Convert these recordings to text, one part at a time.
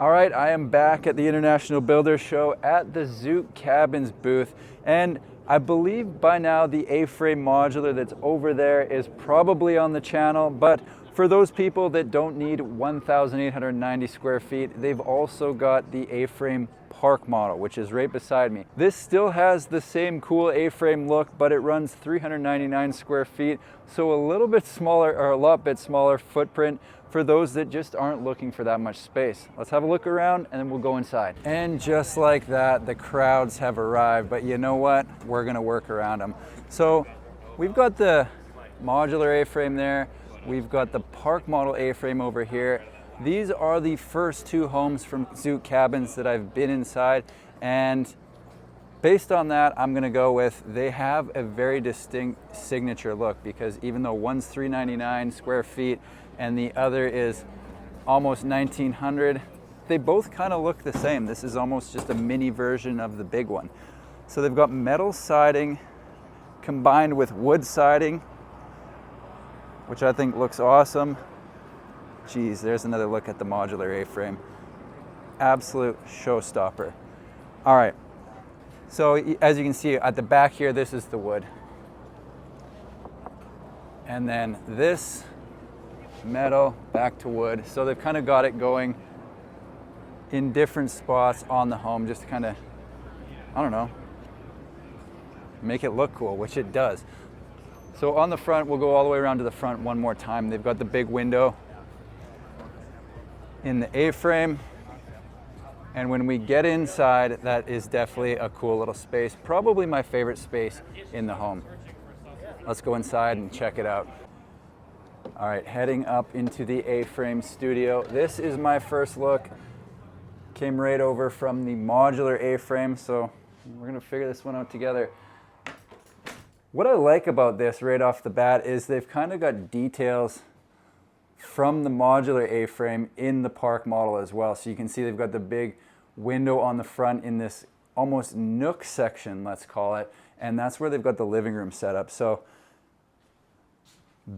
All right, I am back at the International Builder Show at the Zook Cabins booth, and I believe by now the A-frame modular that's over there is probably on the channel, but for those people that don't need 1,890 square feet, they've also got the A-frame park model, which is right beside me. This still has the same cool A-frame look, but it runs 399 square feet, so a little bit smaller, or a lot bit smaller footprint for those that just aren't looking for that much space. Let's have a look around and then we'll go inside. And just like that, the crowds have arrived, but you know what? We're gonna work around them. So we've got the modular A-frame there. We've got the park model A-frame over here. These are the first two homes from Zook Cabins that I've been inside, and based on that, I'm gonna go with they have a very distinct signature look, because even though one's 399 square feet and the other is almost 1,900, they both kind of look the same. This is almost just a mini version of the big one. So they've got metal siding combined with wood siding, which I think looks awesome. Geez, there's another look at the modular A-frame. Absolute showstopper. All right, so as you can see at the back here, this is the wood. And then this metal back to wood. So they've kind of got it going in different spots on the home, just to kind of, I don't know, make it look cool, which it does. So on the front, we'll go all the way around to the front one more time. They've got the big window in the A-frame. And when we get inside, that is definitely a cool little space. Probably my favorite space in the home. Let's go inside and check it out. All right, heading up into the A-frame studio. This is my first look. Came right over from the modular A-frame, so we're gonna figure this one out together. What I like about this right off the bat is they've kind of got details from the modular A-frame in the park model as well. So you can see they've got the big window on the front in this almost nook section, let's call it, and that's where they've got the living room set up. So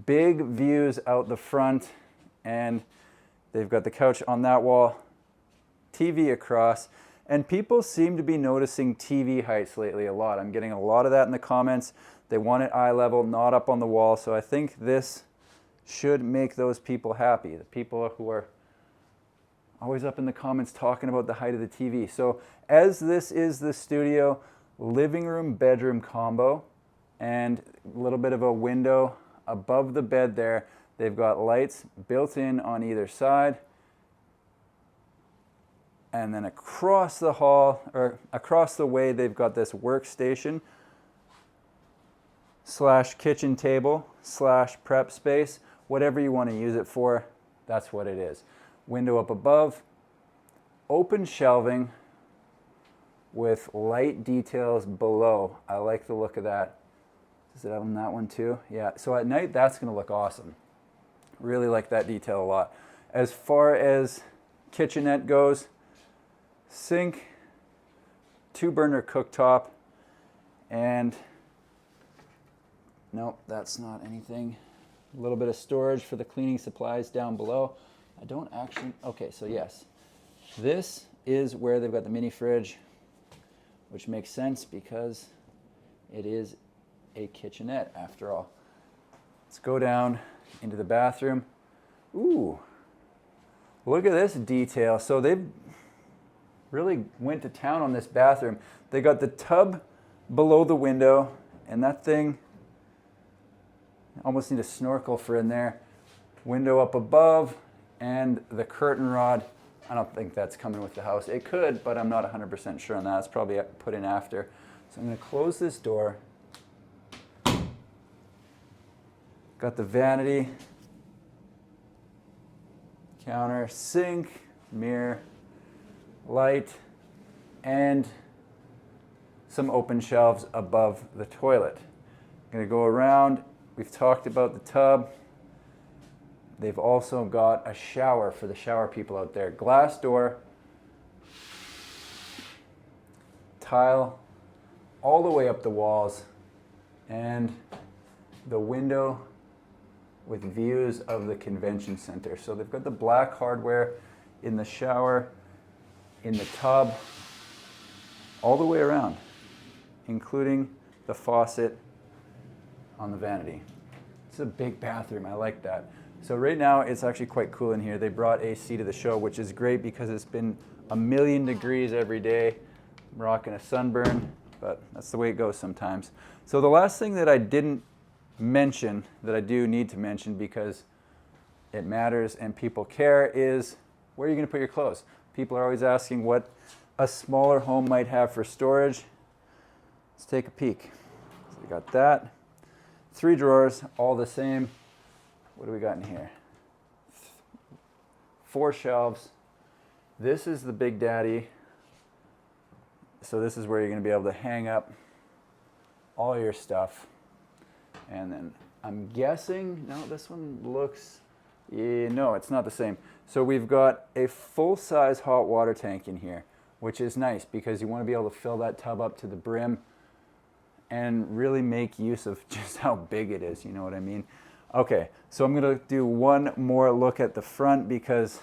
big views out the front, and they've got the couch on that wall, TV across, and people seem to be noticing TV heights lately a lot. I'm getting a lot of that in the comments. They want it eye level, not up on the wall, so I think this should make those people happy, the people who are always up in the comments talking about the height of the TV. So as this is the studio, living room, bedroom combo, and a little bit of a window above the bed there. They've got lights built in on either side. And then across the hall, or across the way, they've got this workstation / kitchen table / prep space. Whatever you want to use it for, that's what it is. Window up above, open shelving with light details below. I like the look of that. Does it have on that one too? Yeah, so at night, that's gonna look awesome. Really like that detail a lot. As far as kitchenette goes, sink, 2-burner cooktop, and nope, that's not anything. A little bit of storage for the cleaning supplies down below. I don't actually, okay, so yes. This is where they've got the mini fridge, which makes sense because it is a kitchenette after all. Let's go down into the bathroom. Ooh, look at this detail. So they really went to town on this bathroom. They got the tub below the window, and that thing, almost need a snorkel for in there. Window up above, and the curtain rod. I don't think that's coming with the house. It could, but I'm not 100% sure on that. It's probably put in after. So I'm gonna close this door. Got the vanity, counter, sink, mirror, light, and some open shelves above the toilet. I'm gonna go around. We've talked about the tub. They've also got a shower for the shower people out there. Glass door, tile all the way up the walls, and the window with views of the convention center. So they've got the black hardware in the shower, in the tub, all the way around, including the faucet on the vanity. It's a big bathroom, I like that. So right now it's actually quite cool in here. They brought AC to the show, which is great because it's been a million degrees every day. I'm rocking a sunburn, but that's the way it goes sometimes. So the last thing that I didn't mention, that I do need to mention because it matters and people care, is where are you going to put your clothes? People are always asking what a smaller home might have for storage. Let's take a peek. So we got that. 3 drawers, all the same. What do we got in here? 4 shelves. This is the Big Daddy. So this is where you're going to be able to hang up all your stuff. And then I'm guessing, no, this one looks, yeah, no, it's not the same. So we've got a full-size hot water tank in here, which is nice because you want to be able to fill that tub up to the brim and really make use of just how big it is, you know what I mean? Okay, so I'm going to do one more look at the front because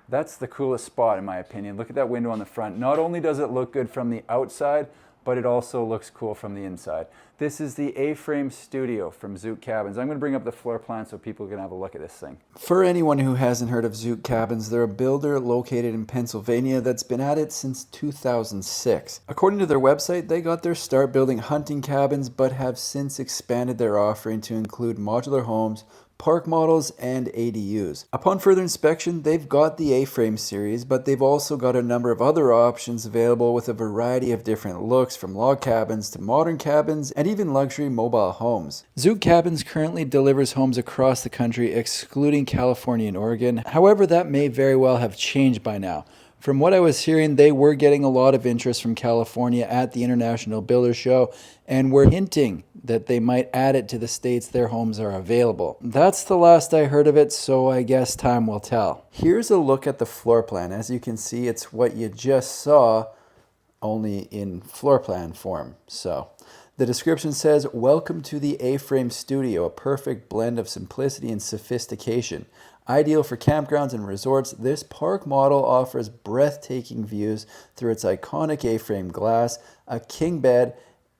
that's the coolest spot in my opinion. Look at that window on the front. Not only does it look good from the outside, but it also looks cool from the inside. This is the A-frame studio from Zook Cabins. I'm going to bring up the floor plan so people can have a look at this thing. For anyone who hasn't heard of Zook Cabins, they're a builder located in Pennsylvania that's been at it since 2006. According to their website, they got their start building hunting cabins, but have since expanded their offering to include modular homes, park models, and ADUs. Upon further inspection, they've got the A-frame series, but they've also got a number of other options available with a variety of different looks, from log cabins to modern cabins and even luxury mobile homes. Zook Cabins currently delivers homes across the country, excluding California and Oregon. However, that may very well have changed by now. From what I was hearing, they were getting a lot of interest from California at the International Builder Show and were hinting that they might add it to the states their homes are available. That's the last I heard of it, so I guess time will tell. Here's a look at the floor plan. As you can see, it's what you just saw, only in floor plan form. So the description says, "Welcome to the A-frame studio, a perfect blend of simplicity and sophistication. Ideal for campgrounds and resorts, this park model offers breathtaking views through its iconic A-frame glass, a king bed,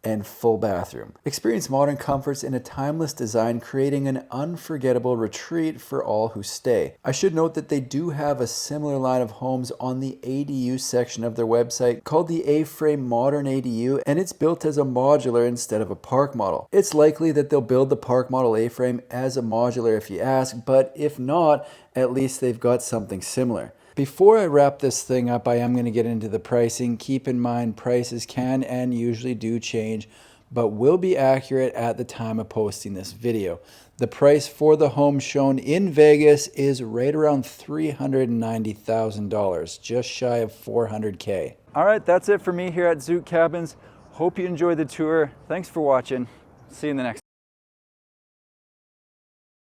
and full bathroom. Experience modern comforts in a timeless design, creating an unforgettable retreat for all who stay." I should note that they do have a similar line of homes on the ADU section of their website called the A-frame Modern ADU, and it's built as a modular instead of a park model. It's likely that they'll build the park model A-frame as a modular if you ask, but if not, at least they've got something similar. Before I wrap this thing up, I am going to get into the pricing. Keep in mind, prices can and usually do change, but will be accurate at the time of posting this video. The price for the home shown in Vegas is right around $390,000, just shy of $400K. All right, that's it for me here at Zook Cabins. Hope you enjoyed the tour. Thanks for watching. See you in the next one.